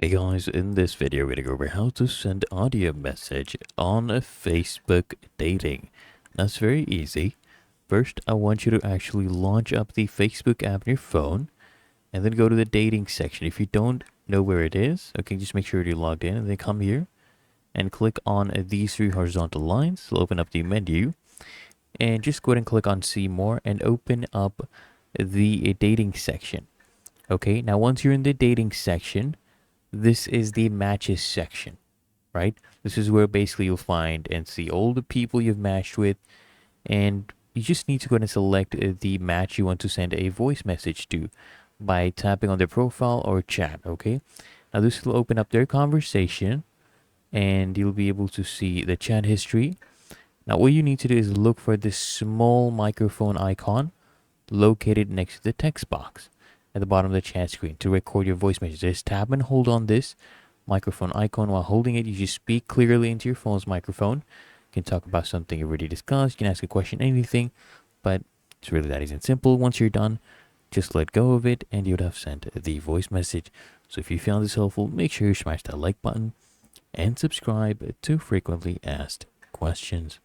Hey guys, in this video we're going to go over how to send audio message on a Facebook dating. That's very easy. First, I want you to actually launch up the Facebook app on your phone and then go to the dating section. If you don't know where it is, okay, just make sure you're logged in and then come here and click on these three horizontal lines. It'll open up the menu and just go ahead and click on see more and open up the dating section. Okay, now once you're in the dating section, this is the matches section, right? This is where basically you'll find and see all the people you've matched with, and you just need to go ahead and select the match you want to send a voice message to by tapping on their profile or chat, okay? Now this will open up their conversation and you'll be able to see the chat history. Now what you need to do is look for this small microphone icon located next to the text box at the bottom of the chat screen to record your voice message. Just tap and hold on this microphone icon. While holding it, you just speak clearly into your phone's microphone. You can talk about something you already discussed. You can ask a question, anything, but it's really that easy and simple. Once you're done, just let go of it and you would have sent the voice message. So if you found this helpful, make sure you smash that like button and subscribe to frequently asked questions.